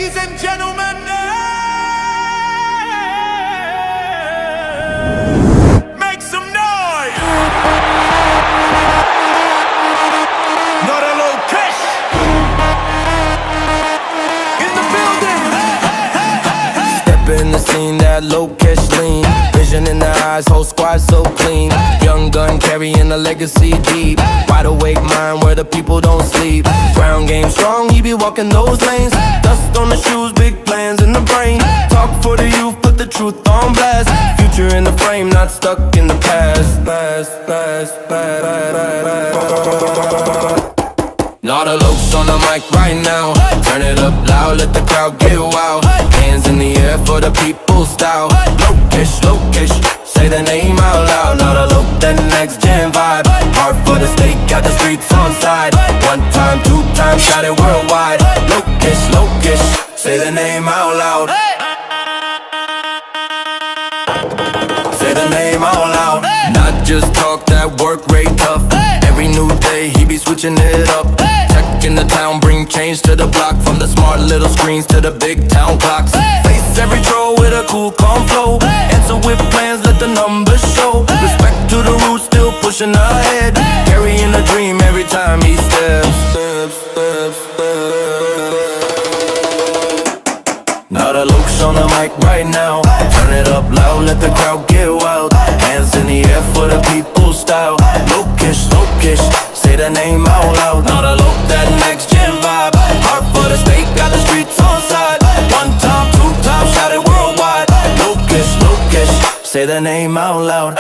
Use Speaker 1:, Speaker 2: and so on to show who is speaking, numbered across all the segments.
Speaker 1: Ladies and gentlemen, make some noise. Not a low cash in the building.
Speaker 2: Step in the scene, that low cash lean. Vision in the eyes, whole squad so clean. Young gun carrying a legacy deep. Wide awake mind where the people don't sleep. Ground game strong, he be walking those lanes. Dust on the shoes, big plans in the brain. Talk for the youth, put the truth on blast. Future in the frame, not stuck in the past. Lot of lokes on the mic right now. Turn it up loud, let the crowd get wild. Hands in the air for the people style. Lokish, Lokish, say the name out loud. Not a loke, that next gen vibe. Heart for the stake, got the streets on side. One time, two times, got it worldwide. Lokish, Lokish, say the name out loud. Say the name out loud. Not just talk, that work rate tough. Every new day, he be switching it up. In the town, bring change to the block. From the smart little screens to the big town clocks. Face every troll with a cool, calm flow. Answer with plans, let the numbers show. Respect to the roots, still pushing ahead. Carrying a dream every time he steps. Now the looks on the mic right now. Turn it up loud, let the crowd get wild. Hands in the air for the people style. Lokish, Lokish, say the name out loud. Not a look, that next gen vibe. Heart for the state, got the streets on side. One time, two times, shout it worldwide. Lokish, Lokish, say the name out loud.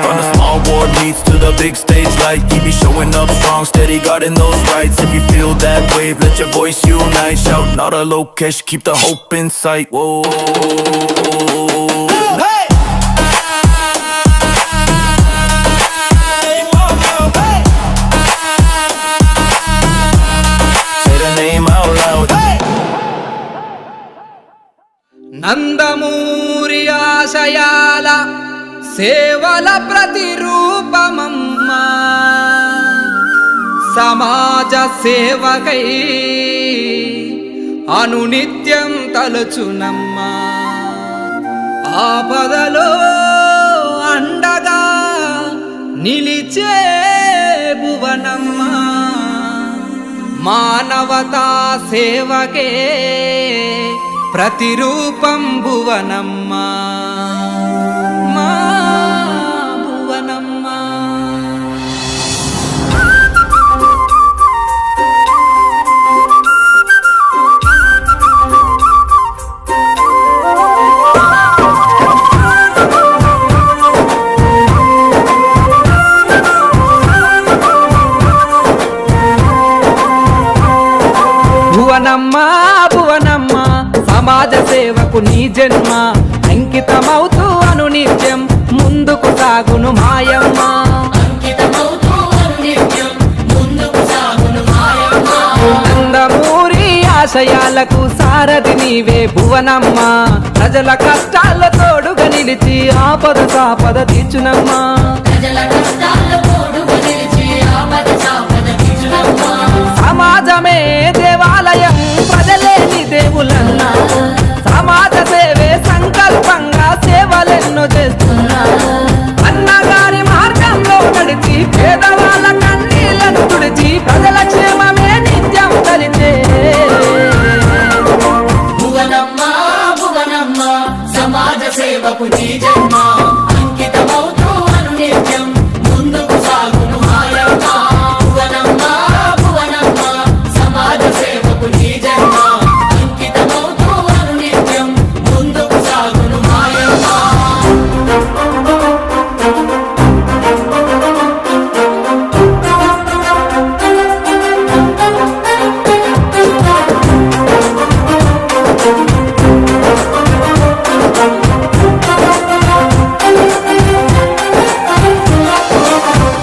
Speaker 2: From the small ward meets to the big stage light. He be showing up strong, steady guarding those rights. If you feel that wave, let your voice unite. Shout, not a Lokesh, keep the hope in sight. Whoa. Say the name out loud.
Speaker 3: Nandamuri ఆశయాల సేవల ప్రతిరూపమమ్మా సమాజ సేవకై అనునిత్యం తలచునమ్మా ఆపదలో అండగా నిలిచే భువనమ్మా మానవతా సేవకే ప్రతిరూపం భువనమ్మా మా భువనమ్మా. భువనమ్మా భువనమ్మా సమాజ సేవకు నీ జన్మ అంకితమవుతూ అనునిత్యం ముందుకు సాగును మాయమ్మ. నందమూరి ఆశయాలకు సారథి నీవే భువనమ్మ. ప్రజల కష్టాల తోడుగా నిలిచి ఆపద సాపద తీర్చునమ్మా. సమాజమే దేవాలయం ప్రజలే నీ దేవులన్నా. సమాజ సేవే సంకల్పంగా సేవలెన్నో చేస్తున్నా. అన్నగారి మార్గంలో నడిచి పేదవాళ్ళ కన్నీళ్లను తుడిచి ప్రజల క్షేమమే నిత్యం తలిచే
Speaker 4: భువనమ్మా భువనమ్మా సమాజ సేవకు నీ జన్మ అంకితమవుతూ అనునిత్యం ముందుకు సాగును మాయమ్మ. భువనమ్మా భువనమ్మా సమాజ సేవకు నీ జన్మ అంకితమవుతూ అనునిత్యం ముందుకు సాగును మాయమ్మ.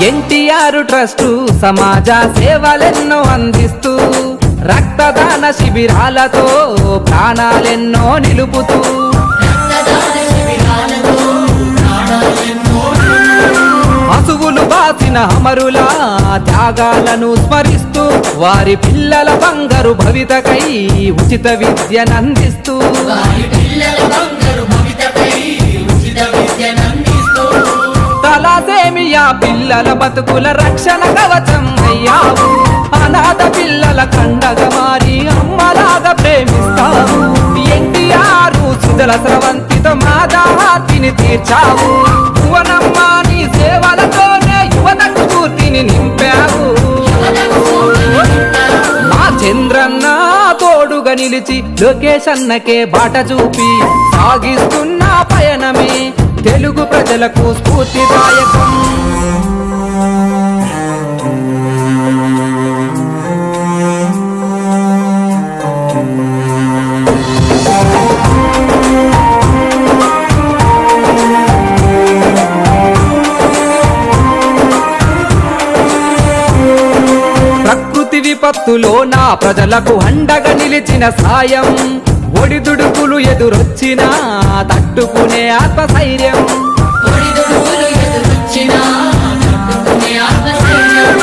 Speaker 3: ఎన్టీఆర్ ట్రస్టు సమాజ సేవలెన్నో అందిస్తూ రక్తదాన శిబిరాలతో ప్రాణాలెన్నో నిలుపుతూ
Speaker 4: రక్తదాన శిబిరాలతో ప్రాణాలెన్నో
Speaker 3: రాసిన అమరుల త్యాగాలను స్మరిస్తూ వారి పిల్లల బంగారు భవితకై ఉచిత విద్యనందిస్తూ
Speaker 4: వారి పిల్లల బంగారు భవితపై ఉచిత విద్యనందిస్తూ
Speaker 3: తలాసేమియా పిల్లల బతుకుల రక్షణ కవచం అయ్యావు అనాథ పిల్లల కండగా మారి అమ్మలాగా ప్రేమిస్తావు ఎన్టీఆర్ సుజల స్రవంతితో మాదాహార్తిని తీర్చావు భువనమ్మా నీ సేవలతోనే యువతకు స్ఫూర్తిని నింపావు మా చంద్రన్న తోడుగా నిలిచి లోకేష్ అన్నకే బాట చూపి సాగిస్తున్న పయనమే తెలుగు ప్రజలకు స్ఫూర్తిదాయకం ప్రకృతి విపత్తులో నా ప్రజలకు అండగా నిలిచిన సాయం ఒడిదుడుకులు ఎదురొచ్చినా తట్టుకునే ఆత్మధైర్యం
Speaker 4: ఒడిదుడుకులు ఎదురొచ్చినా తట్టుకునే ఆత్మధైర్యం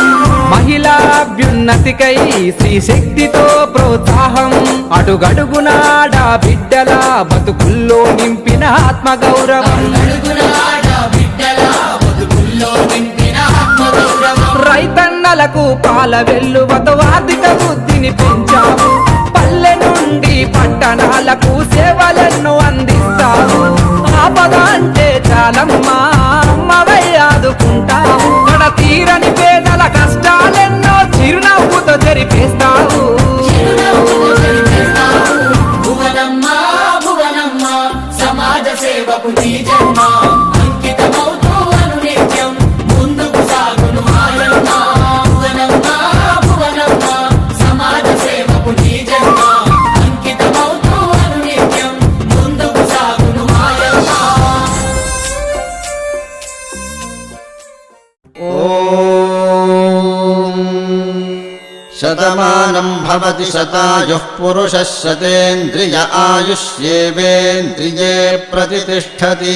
Speaker 3: మహిళా అభ్యున్నతికై స్త్రీ శక్తితో ప్రోత్సాహం అడుగడుగునాడా బిడ్డల బతుకుల్లో నింపిన ఆత్మగౌరవం
Speaker 4: అడుగున ఆడ బిడ్డల బతుకుల్లో నింపిన ఆత్మగౌరవం
Speaker 3: రైతన్నలకు పాల వెల్లువతో ఆర్థిక బుద్ధిని పెంచావు పల్లె నుండి పట్టణాలకు సేవలెన్నో అందిస్తావు ఆపద అంటే చాలమ్మా అమ్మవై ఆదుకుంటావు కడ తీరని పేదల కష్టాలెన్నో చిరునవ్వుతో జరిపేస్తావు
Speaker 4: చిరునవ్వుతో జరిపేస్తావు. భువనమ్మ భువనమ్మ సమాజ సేవకు నీ జన్మ అంకితమవుతూ అనునిత్యం ముందుకు సాగును ఆయమ్మ భువనమ్మ భువనమ్మ సమాజ సేవకు నీ జన్మ అంకితమవుతూ అనునిత్యం ముందుకు సాగును ఆయమ్మ
Speaker 5: శతమానం భవతి శతాయుః పురుషः శతేంద్రియ ఆయుష్యేవేంద్రియే ప్రతిష్టతి